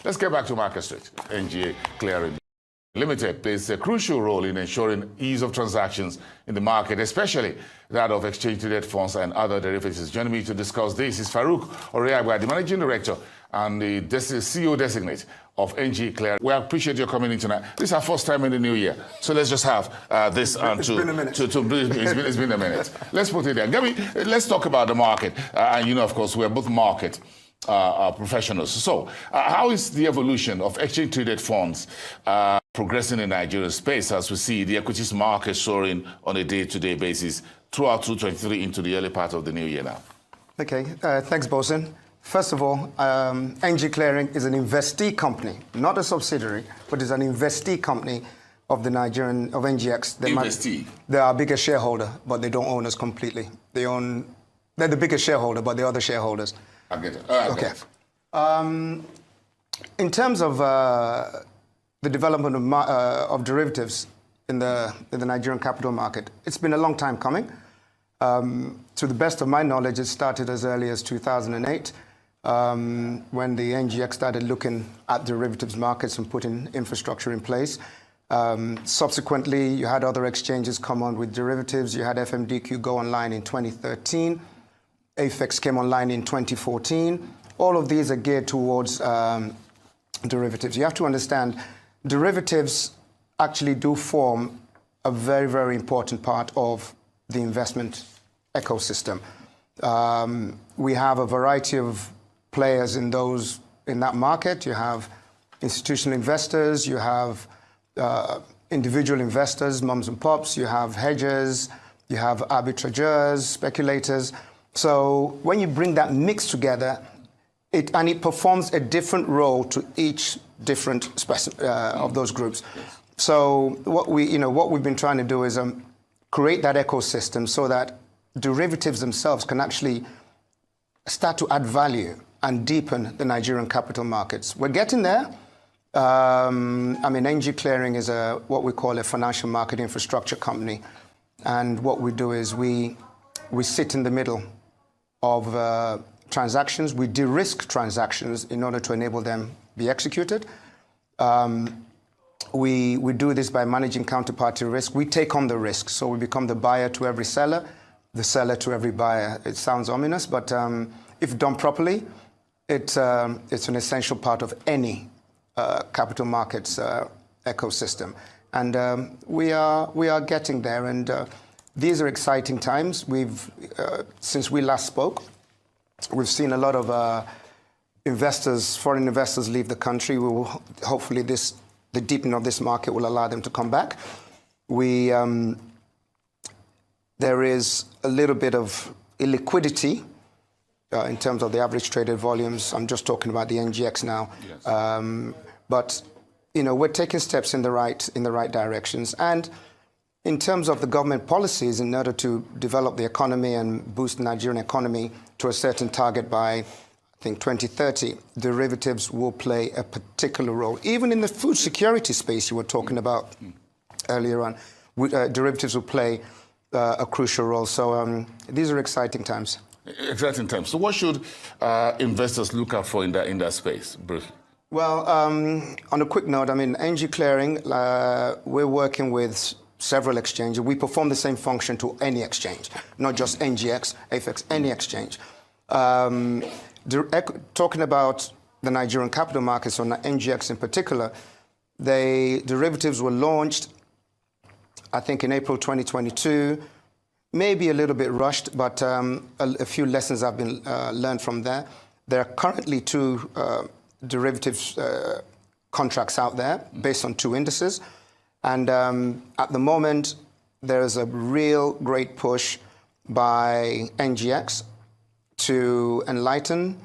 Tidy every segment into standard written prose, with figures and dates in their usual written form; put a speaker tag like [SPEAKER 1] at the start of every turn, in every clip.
[SPEAKER 1] Let's get back to Market Street. NGA Clearing Limited plays a crucial role in ensuring ease of transactions in the market, especially that of exchange-traded funds and other derivatives. Joining me to discuss this is Farooq Oreagba, the Managing Director and the CEO designate of NGA Clearing. We appreciate your coming in tonight. This is our first time in the new year, so let's just have this.
[SPEAKER 2] It's been a minute.
[SPEAKER 1] It's been a minute. Let's put it there. Let's talk about the market. And you know, of course, we're both market professionals. So, how is the evolution of exchange-traded funds progressing in Nigeria's space as we see the equities market soaring on a day-to-day basis throughout 2023 into the early part of the new year now?
[SPEAKER 2] Okay, thanks, Bosun. First of all, NG Clearing is an investee company, not a subsidiary, but is an investee company of the Nigerian, of NGX.
[SPEAKER 1] Investee?
[SPEAKER 2] They're our biggest shareholder, but they don't own us completely. They're the biggest shareholder, but they're other shareholders.
[SPEAKER 1] I get it.
[SPEAKER 2] Okay. In terms of the development of derivatives in the Nigerian capital market, it's been a long time coming. To the best of my knowledge, it started as early as 2008, when the NGX started looking at derivatives markets and putting infrastructure in place. Subsequently, you had other exchanges come on with derivatives. You had FMDQ go online in 2013. AFEX came online in 2014. All of these are geared towards derivatives. You have to understand, derivatives actually do form a very, very important part of the investment ecosystem. We have a variety of players in that market. You have institutional investors, you have individual investors, mums and pops, you have hedgers, you have arbitrageurs, speculators. So when you bring that mix together, it performs a different role to each different of those groups. Yes. So what we've been trying to do is create that ecosystem so that derivatives themselves can actually start to add value and deepen the Nigerian capital markets. We're getting there. NG Clearing is what we call a financial market infrastructure company. And what we do is we sit in the middle of transactions. We de-risk transactions in order to enable them be executed. We do this by managing counterparty risk. We take on the risk, so we become the buyer to every seller, the seller to every buyer. It sounds ominous, but if done properly, it's an essential part of any capital markets ecosystem. And we are getting there, and these are exciting times. Since we last spoke, we've seen a lot of foreign investors leave the country. We will hopefully the deepening of this market will allow them to come back. There is a little bit of illiquidity in terms of the average traded volumes. I'm just talking about the NGX now. Yes. But we're taking steps in the right directions. And in terms of the government policies, in order to develop the economy and boost the Nigerian economy to a certain target by, I think, 2030, derivatives will play a particular role. Even in the food security space you were talking about earlier on, derivatives will play a crucial role. So these are exciting times.
[SPEAKER 1] Exciting times. So what should investors look out for in that space, briefly?
[SPEAKER 2] Well, on a quick note, NG Clearing, we're working with several exchanges. We perform the same function to any exchange, not just NGX, AFEX, any exchange. Talking about the Nigerian capital markets, or NGX in particular, derivatives were launched, I think, in April 2022, maybe a little bit rushed, but a few lessons have been learned from there. There are currently 2 derivatives contracts out there based on 2 indices. And at the moment, there is a real great push by NGX to enlighten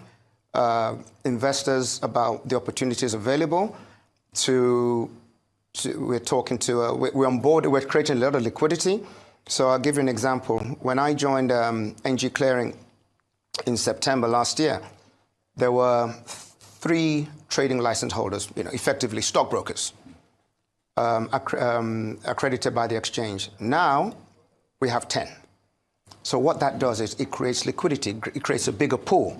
[SPEAKER 2] investors about the opportunities available. We're on board. We're creating a lot of liquidity. So I'll give you an example. When I joined NG Clearing in September last year, there were 3 trading license holders, effectively stockbrokers, accredited by the exchange. Now we have 10. So what that does is it creates liquidity. It creates a bigger pool.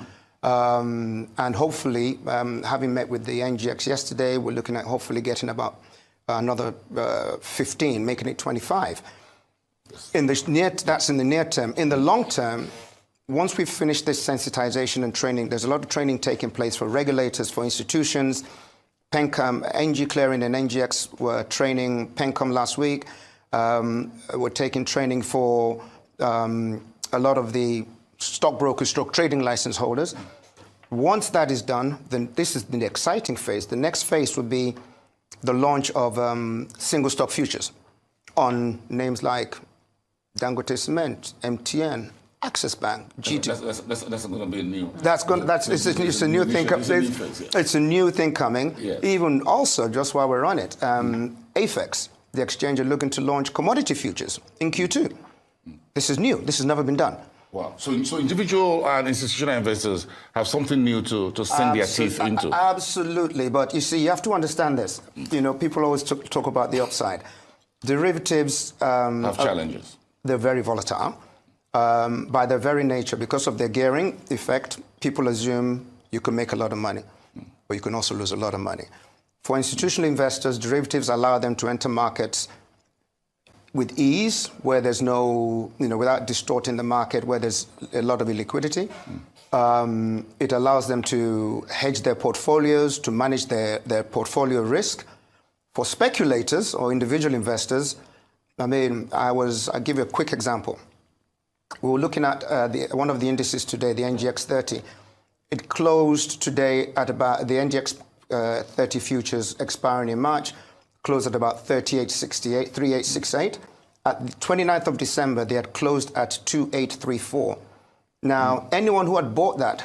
[SPEAKER 2] And hopefully, having met with the NGX yesterday, we're looking at hopefully getting about another 15, making it 25. That's in the near term. In the long term, once we've finished this sensitization and training, there's a lot of training taking place for regulators, for institutions. PENCOM, NG Clearing and NGX were training PENCOM last week. We're taking training for a lot of the stockbrokers, trading license holders. Once that is done, then this is the exciting phase. The next phase would be the launch of single stock futures on names like Dangote Cement, MTN, Access Bank, GT.
[SPEAKER 1] That's going to be a new.
[SPEAKER 2] It's a new thing. It's a new thing coming.
[SPEAKER 1] Yeah.
[SPEAKER 2] Even also, just while we're on it, AFEX, the exchange, are looking to launch commodity futures in Q2. This is new. This has never been done.
[SPEAKER 1] Wow. So individual and institutional investors have something new to sink their teeth into.
[SPEAKER 2] Absolutely. But you see, you have to understand this. You know, people always talk about the upside. Derivatives
[SPEAKER 1] have challenges.
[SPEAKER 2] They're very volatile. By their very nature, because of their gearing effect, people assume you can make a lot of money, but you can also lose a lot of money. For institutional investors, derivatives allow them to enter markets with ease, where there's no, without distorting the market, where there's a lot of illiquidity. It allows them to hedge their portfolios, to manage their portfolio risk. For speculators or individual investors, I'll give you a quick example. We were looking at one of the indices today, the NGX 30. It closed today at about, the NGX 30 futures expiring in March, closed at about 3868. At the 29th of December, they had closed at 2834. Now, anyone who had bought that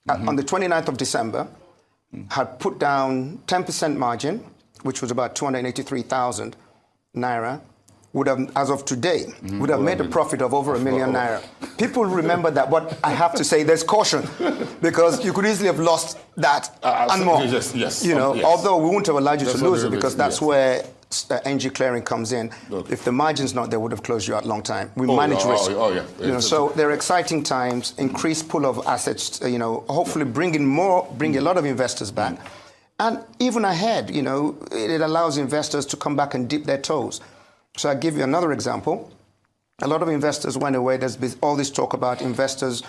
[SPEAKER 2] on the 29th of December had put down 10% margin, which was about 283,000 naira, would have, as of today, would have made a profit of over 1 million naira. People remember that, but I have to say there's caution, because you could easily have lost that and more.
[SPEAKER 1] Yes. Yes.
[SPEAKER 2] Although we wouldn't have allowed you to lose it, because that's where NG Clearing comes in. Okay. If the margin's not there, would have closed you out a long time. We manage risk. So they're exciting times, increased pool of assets, hopefully bring a lot of investors back. And even ahead, it allows investors to come back and dip their toes. So I'll give you another example. A lot of investors went away. There's been all this talk about investors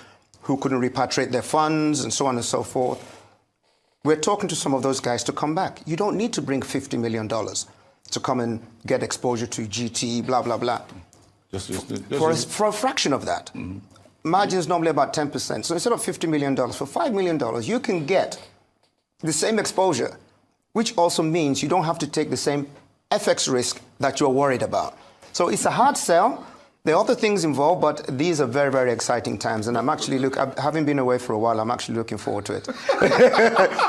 [SPEAKER 2] who couldn't repatriate their funds and so on and so forth. We're talking to some of those guys to come back. You don't need to bring $50 million to come and get exposure to GT, blah, blah, blah. For a fraction of that. Margin is normally about 10%. So instead of $50 million, for $5 million, you can get the same exposure, which also means you don't have to take the same FX risk that you're worried about. So it's a hard sell. There are other things involved, but these are very, very exciting times. And I'm actually, having been away for a while, I'm actually looking forward to it.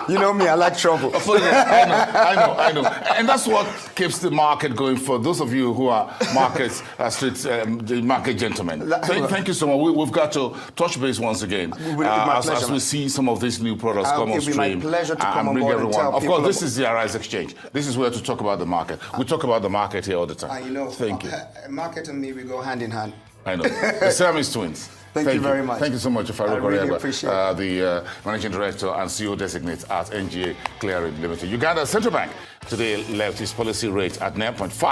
[SPEAKER 2] You know me, I like trouble.
[SPEAKER 1] I know. And that's what keeps the market going for those of you who are the market gentlemen. Thank you so much. We've got to touch base once again as we see some of these new products come on stream.
[SPEAKER 2] It will be my pleasure to come on board and tell
[SPEAKER 1] Of course, this is the Arise Exchange. This is where to talk about the market. We talk about the market here all the time. Thank you.
[SPEAKER 2] Market and me, we go hand in hand.
[SPEAKER 1] I know. The Siamese twins.
[SPEAKER 2] Thank you very much.
[SPEAKER 1] Thank you so much, Farooq Oreagba,
[SPEAKER 2] really appreciate it.
[SPEAKER 1] the Managing Director and CEO designate at NGA Clearing Limited. Uganda Central Bank today left its policy rate at 9.5.